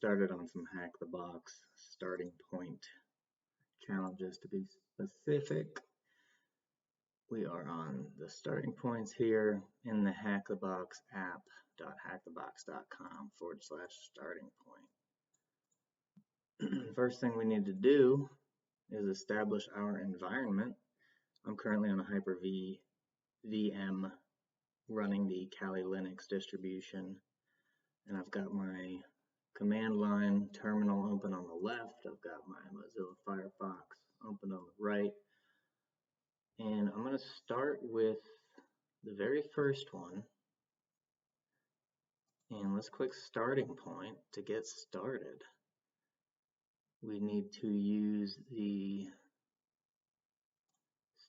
started on some hack the box starting point challenges. To be specific, we are on the starting points here in the hack the box app.hackthebox.com/starting point. First thing we need to do is establish our environment. I'm currently on a Hyper-V VM running the Kali Linux distribution, and I've got my command line terminal open on the left. I've got my Mozilla Firefox open on the right, and I'm going to start with the very first one, and let's click starting point to get started. We need to use the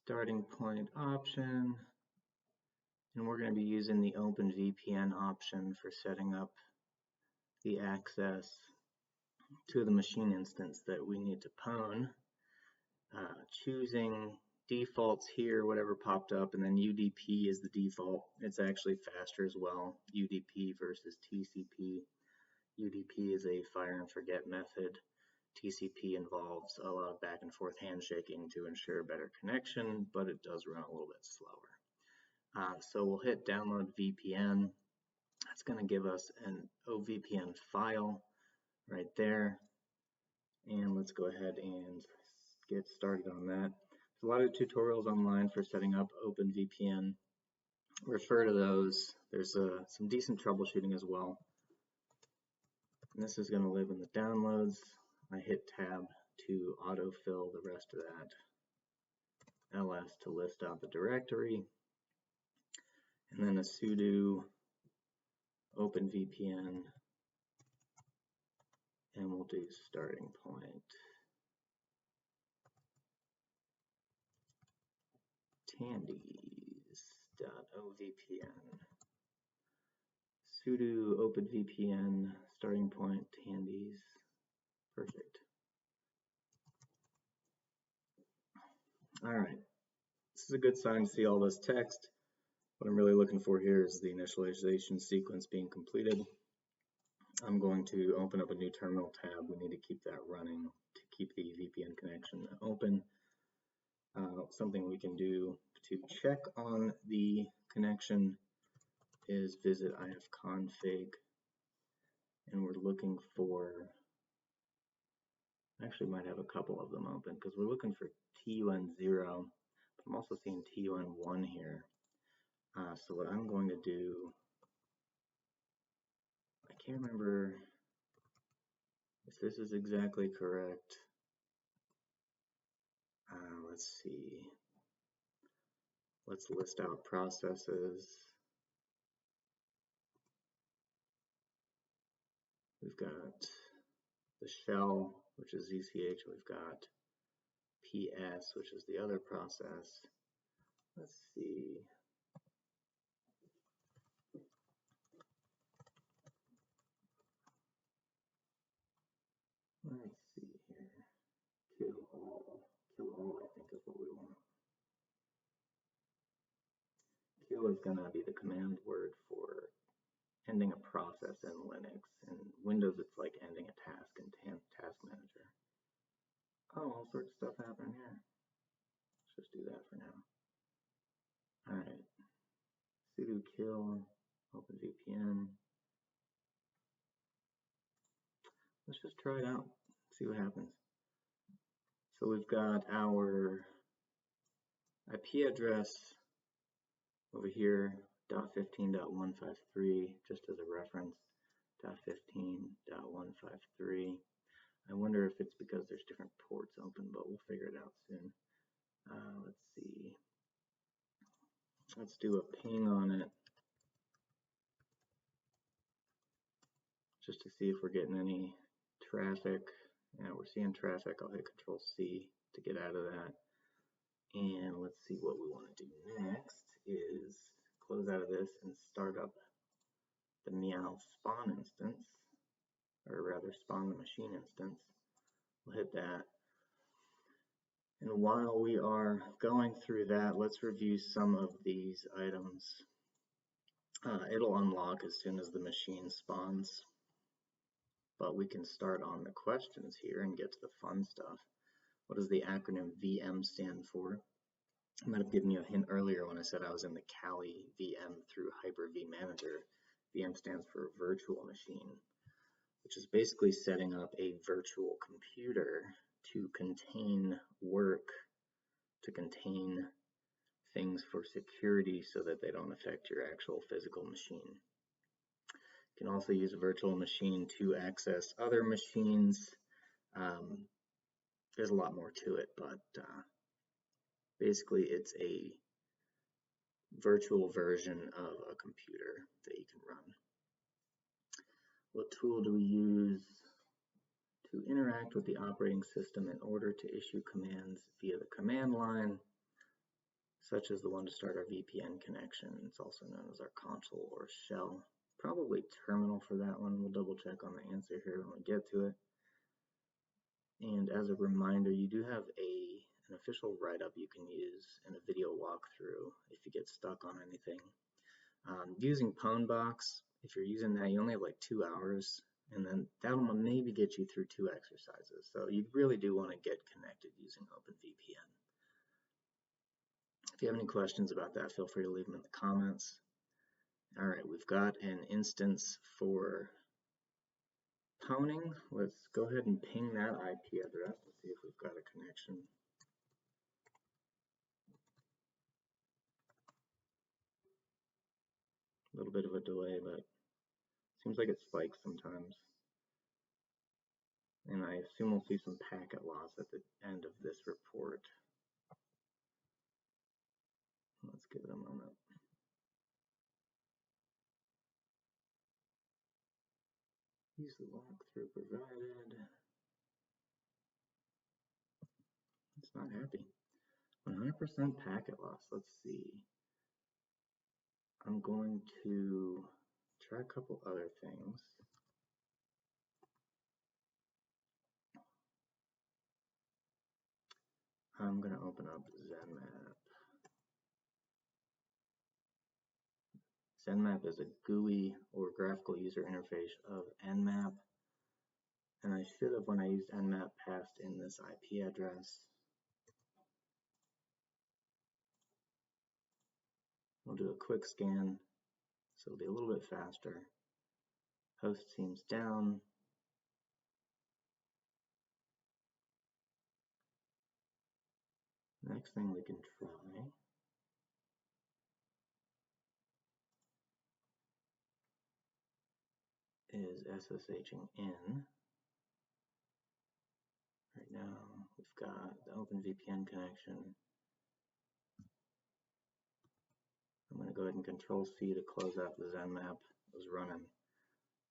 starting point option, and we're going to be using the OpenVPN option for setting up the access to the machine instance that we need to pwn. Choosing defaults here, whatever popped up, and then UDP is the default. It's actually faster as well, UDP versus TCP. UDP is a fire and forget method. TCP involves a lot of back and forth handshaking to ensure better connection, but it does run a little bit slower. So we'll hit download VPN. That's going to give us an OVPN file right there. And let's go ahead and get started on that. There's a lot of tutorials online for setting up OpenVPN. Refer to those. There's some decent troubleshooting as well. And this is going to live in the downloads. I hit tab to autofill the rest of that. ls to list out the directory. And then a sudo OpenVPN. And we'll do starting point. Tandies.ovpn. Sudo OpenVPN starting point Tandies. Perfect. All right. This is a good sign to see all this text. What I'm really looking for here is the initialization sequence being completed. I'm going to open up a new terminal tab. We need to keep that running to keep the VPN connection open. Something we can do to check on the connection is visit ifconfig, and we're looking for, actually might have a couple of them open because we're looking for TUN0, but I'm also seeing TUN1 here. So what I'm going to do, I can't remember if this is exactly correct. Let's see. Let's list out processes. We've got the shell, which is ZCH. We've got PS, which is the other process. Let's see. Let's see here. Kill all. Kill all, I think, is what we want. Kill is going to be the command word for ending a process in Linux. In Windows, it's like ending a task in Task Manager. Oh, all sorts of stuff happening here. Let's just do that for now. All right. Sudo kill OpenVPN. Let's just try it out, see what happens. So we've got our IP address over here, .15.153, just as a reference, .15.153. I wonder if it's because there's different ports open, but we'll figure it out soon. Let's see. Let's do a ping on it, just to see if we're getting any traffic. Yeah, we're seeing traffic. I'll hit Control-C to get out of that. And let's see what we want to do next is close out of this and start up the Meow spawn instance, or rather spawn the machine instance. We'll hit that. And while we are going through that, let's review some of these items. It'll unlock as soon as the machine spawns. but we can start on the questions here and get to the fun stuff. What does the acronym VM stand for? I might have given you a hint earlier when I said I was in the Kali VM through Hyper-V Manager. VM stands for virtual machine, which is basically setting up a virtual computer to contain work, to contain things for security so that they don't affect your actual physical machine. You can also use a virtual machine to access other machines. There's a lot more to it, but basically it's a virtual version of a computer that you can run. What tool do we use to interact with the operating system in order to issue commands via the command line, such as the one to start our VPN connection? It's also known as our console or shell. Probably terminal for that one. We'll double check on the answer here when we get to it. And as a reminder, you do have an official write-up you can use and a video walkthrough if you get stuck on anything. Using Pwnbox, if you're using that, you only have like 2 hours, and then that'll maybe get you through 2 exercises. So you really do want to get connected using OpenVPN. If you have any questions about that, feel free to leave them in the comments. All right, we've got an instance for pwning. Let's go ahead and ping that IP address and see if we've got a connection. A little bit of a delay, but seems like it spikes sometimes. And I assume we'll see some packet loss at the end of this report. Let's give it a moment. Use the walkthrough provided. It's not happy. 100% packet loss. Let's see. I'm going to try a couple other things. I'm going to open up Zenmap. Zenmap is a GUI or graphical user interface of Nmap. And I should have, when I used Nmap, passed in this IP address. We'll do a quick scan, so it'll be a little bit faster. Host seems down. Next thing we can try is SSHing in. Right now, we've got the OpenVPN connection. I'm going to go ahead and Control-C to close out the Zenmap. It was running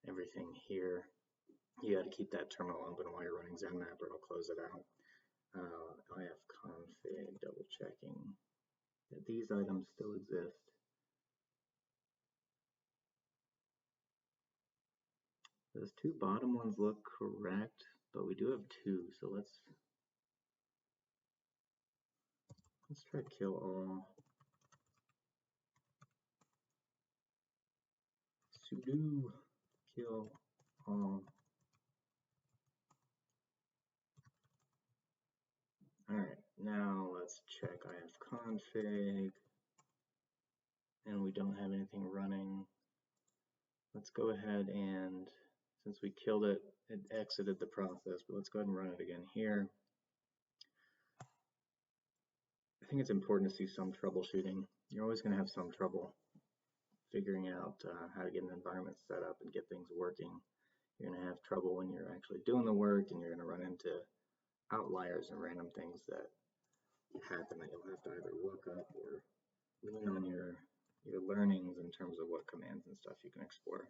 everything here. You got to keep that terminal open while you're running Zenmap, or it'll close it out. ifconfig, double checking that these items still exist. Those two bottom ones look correct, but we do have two, so let's try kill all. Sudo kill all. Alright, now let's check ifconfig, and we don't have anything running. Let's go ahead and, since we killed it, it exited the process, but let's go ahead and run it again here. I think it's important to see some troubleshooting. You're always going to have some trouble figuring out how to get an environment set up and get things working. You're going to have trouble when you're actually doing the work, and you're going to run into outliers and random things that happen that you'll have to either look up or lean on your learnings in terms of what commands and stuff you can explore.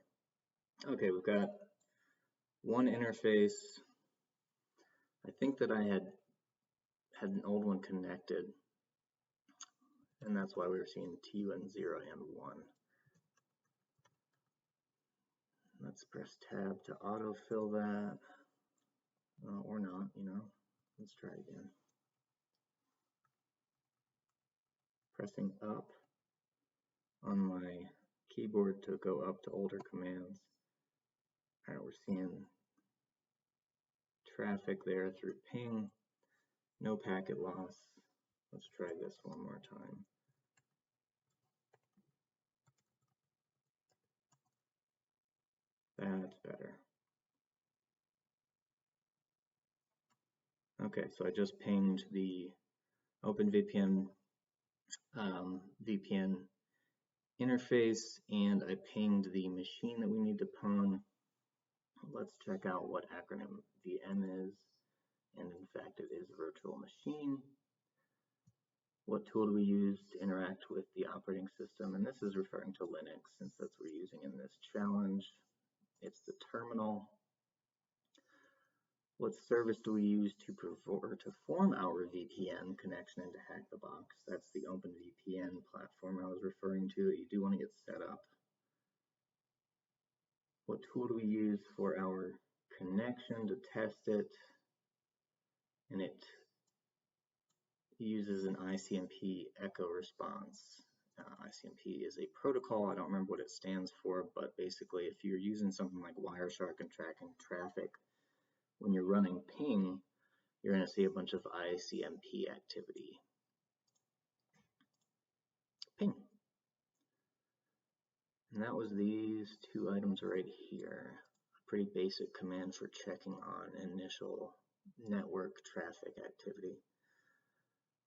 Okay, we've got one interface. I think that I had an old one connected, and that's why we were seeing TUN 0 and 1. Let's press tab to autofill that, or not, you know. Let's try again. Pressing up on my keyboard to go up to older commands. All right, we're seeing traffic there through ping, no packet loss. Let's try this one more time. That's better. Okay, so I just pinged the OpenVPN VPN interface, and I pinged the machine that we need to pwn. Let's check out what acronym VM is, and in fact it is virtual machine. What tool do we use to interact with the operating system? And this is referring to Linux, since that's what we're using in this challenge. It's the terminal. What service do we use to form our VPN connection and to hack the box? That's the OpenVPN platform I was referring to that you do want to get set up. What tool do we use for our connection to test it? And it uses an ICMP echo response. ICMP is a protocol. I don't remember what it stands for, but basically if you're using something like Wireshark and tracking traffic, when you're running ping, you're going to see a bunch of ICMP activity. Ping. And that was these two items right here. A pretty basic command for checking on initial network traffic activity.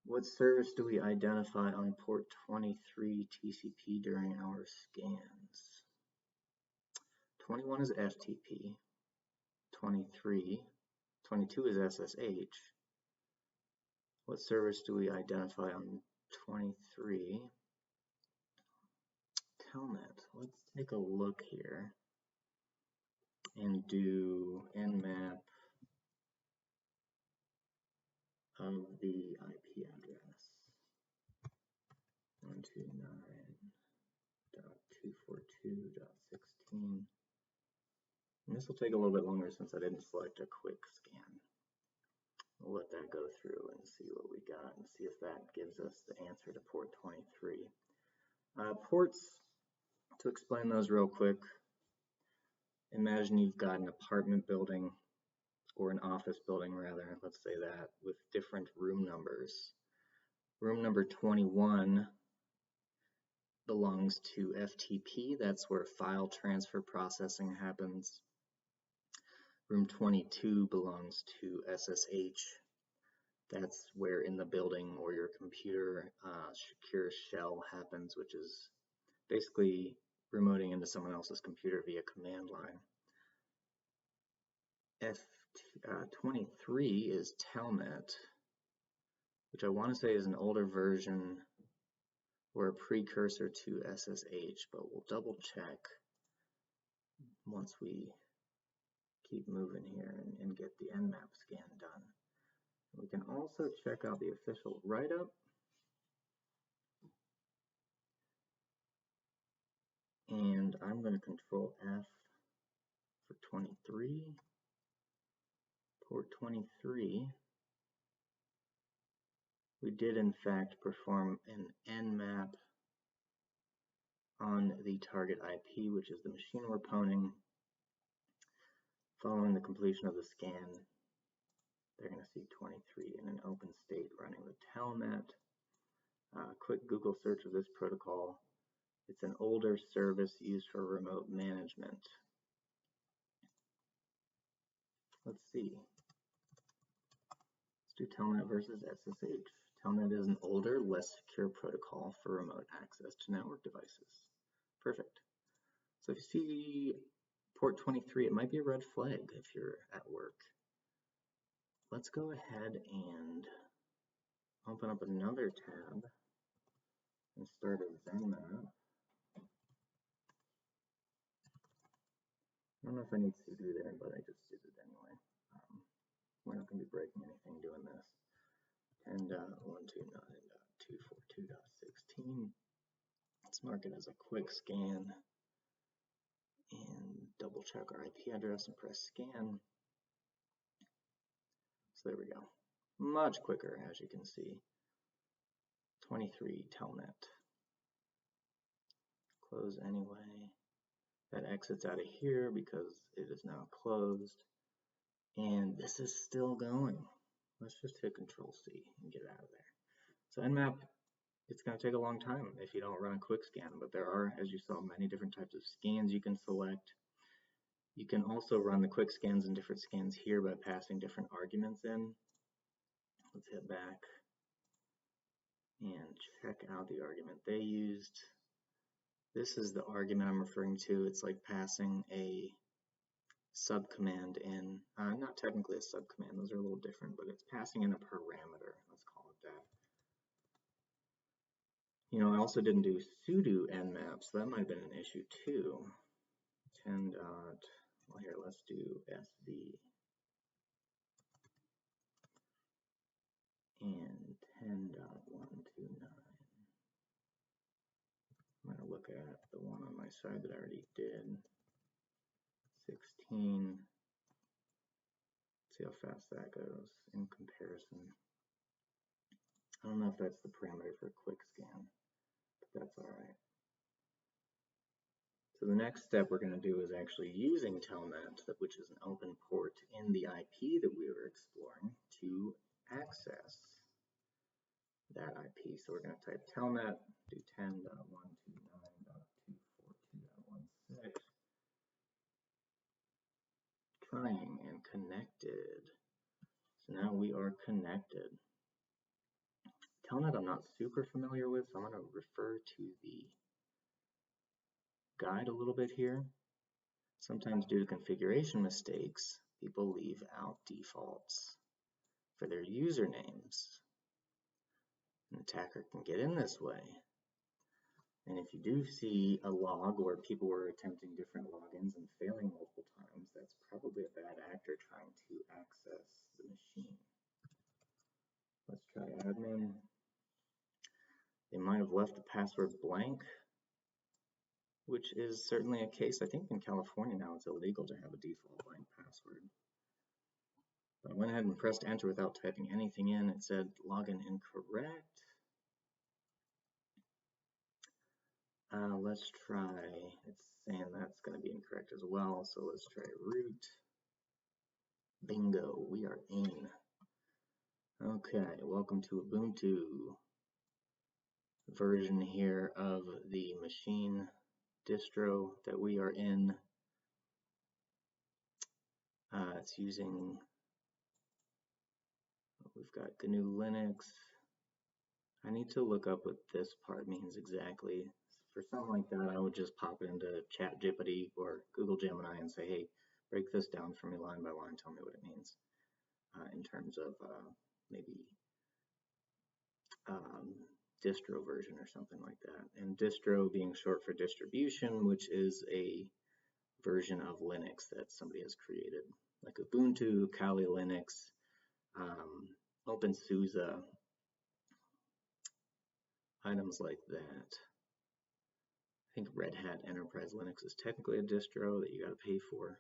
What service do we identify on port 23 TCP during our scans? 21 is FTP. 22 is SSH. What service do we identify on 23? Telnet. Let's take a look here and do Nmap of the IP address. 129.242.16. And this will take a little bit longer since I didn't select a quick scan. We'll let that go through and see what we got and see if that gives us the answer to port 23. Ports, to explain those real quick, imagine you've got an apartment building or an office building rather, let's say that, with different room numbers. Room number 21 belongs to FTP, that's where file transfer processing happens. Room 22 belongs to SSH. That's where in the building or your computer secure shell happens, which is basically remoting into someone else's computer via command line. F23 is telnet, which I want to say is an older version or a precursor to SSH, but we'll double check once we keep moving here and get the Nmap scan done. We can also check out the official write-up. And I'm going to control F for 23. Port 23. We did in fact perform an Nmap on the target IP, which is the machine we're pwning. Following the completion of the scan, they're going to see 23 in an open state running the telnet. Quick Google search of this protocol. It's an older service used for remote management. Let's see. Let's do telnet versus SSH. Telnet is an older, less secure protocol for remote access to network devices. Perfect. So if you see port 23, it might be a red flag if you're at work. Let's go ahead and open up another tab and start a zenmap. I don't know if I need sudo there, but I just did it anyway. We're not going to be breaking anything doing this. 10.129.242.16. Let's mark it as a quick scan and double check our IP address and press scan. So there we go. Much quicker, as you can see. 23 telnet. Close anyway. That exits out of here because it is now closed. And this is still going. Let's just hit Control-C and get out of there. So Nmap, it's going to take a long time if you don't run a quick scan, but there are, as you saw, many different types of scans you can select. You can also run the quick scans and different scans here by passing different arguments in. Let's hit back and check out the argument they used. This is the argument I'm referring to. It's like passing a subcommand in, not technically a subcommand, those are a little different, but it's passing in a parameter, let's call it that. You know, I also didn't do sudo nmap, so that might have been an issue too. 10 dot, well here, let's do sv and 10.129. I'm going to look at the one on my side that I already did. 16. See how fast that goes in comparison. I don't know if that's the parameter for a quick scan, but that's all right. So the next step we're going to do is actually using telnet, which is an open port in the IP that we were exploring, to access that IP. So we're going to type telnet, do 10.129.242.16, trying and connected. So now we are connected. Telnet I'm not super familiar with, so I'm going to refer to the guide a little bit here. Sometimes due to configuration mistakes, people leave out defaults for their usernames. An attacker can get in this way. And if you do see a log where people were attempting different logins and failing multiple times, that's probably a bad actor trying to access the machine. Let's try admin. They might have left the password blank, which is certainly a case. I think in California now it's illegal to have a default blank password. But I went ahead and pressed enter without typing anything in. It said login incorrect. Let's try, it's saying that's going to be incorrect as well, so let's try root. Bingo, we are in. Okay, welcome to Ubuntu version here of the machine distro that we are in. It's using, we've got GNU Linux. I need to look up what this part means exactly. For something like that, I would just pop it into ChatGPT or Google Gemini and say, hey, break this down for me line by line, tell me what it means in terms of maybe distro version or something like that. And distro being short for distribution, which is a version of Linux that somebody has created, like Ubuntu, Kali Linux, OpenSUSE, items like that. I think Red Hat Enterprise Linux is technically a distro that you got to pay for.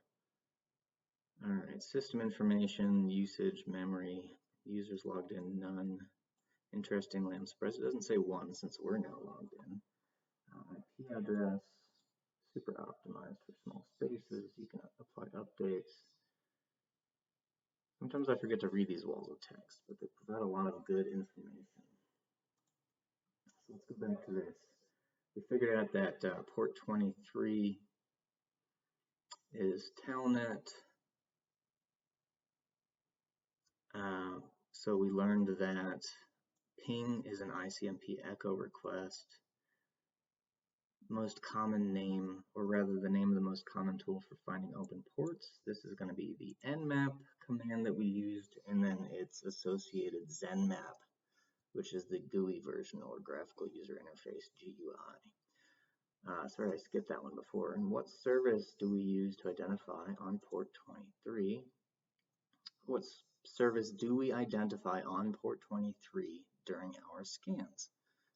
All right, system information, usage, memory, users logged in, none. Interestingly, I'm surprised it doesn't say one since we're now logged in. IP address, super optimized for small spaces. You can apply updates. Sometimes I forget to read these walls of text, but they provide a lot of good information. So let's go back to this. We figured out that port 23 is telnet. So we learned that ping is an ICMP echo request. Most common name, or rather the name of the most common tool for finding open ports. This is going to be the nmap command that we used, and then its associated zenmap, which is the GUI version or graphical user interface, GUI. Sorry, I skipped that one before. And what service do we use to identify on port 23? What service do we identify on port 23 during our scans?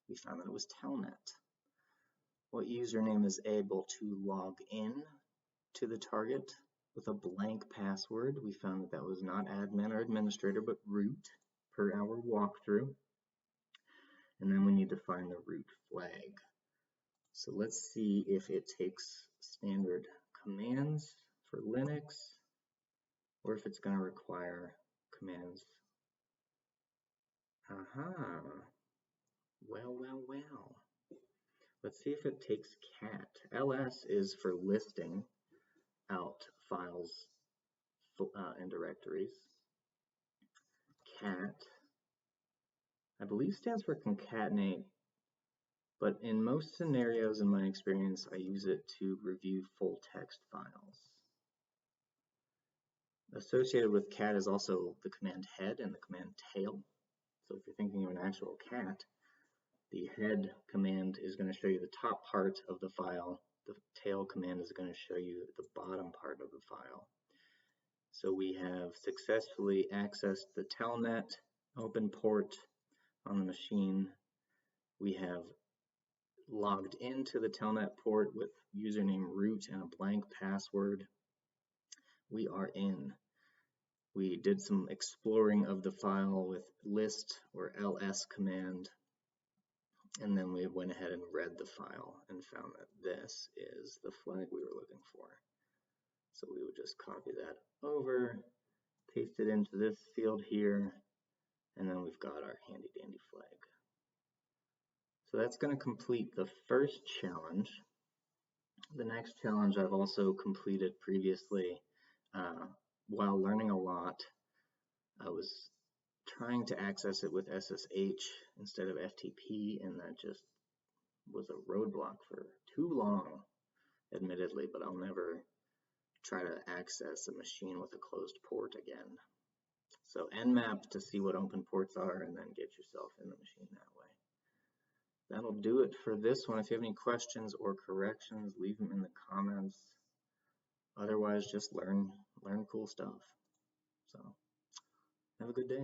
We found that it was telnet. What username is able to log in to the target with a blank password? We found that that was not admin or administrator, but root per our walkthrough. And then we need to find the root flag. So let's see if it takes standard commands for Linux. or if it's going to require commands. Aha. Well. Let's see if it takes cat. ls is for listing out files and directories. Cat, I believe, stands for concatenate, but in most scenarios in my experience, I use it to review full text files. Associated with cat is also the command head and the command tail. So if you're thinking of an actual cat, the head command is going to show you the top part of the file. The tail command is going to show you the bottom part of the file. So we have successfully accessed the telnet open port on the machine. We have logged into the telnet port with username root and a blank password. We are in. We did some exploring of the file with list or ls command, and then we went ahead and read the file and found that this is the flag we were looking for. So we would just copy that over, paste it into this field here, and then we've got our handy dandy flag. So that's going to complete the first challenge. The next challenge I've also completed previously. While learning a lot, I was trying to access it with SSH instead of FTP, and that just was a roadblock for too long, admittedly, but I'll never try to access a machine with a closed port again. So Nmap to see what open ports are, and then get yourself in the machine that way. That'll do it for this one. If you have any questions or corrections, leave them in the comments. Otherwise, just learn cool stuff. So have a good day.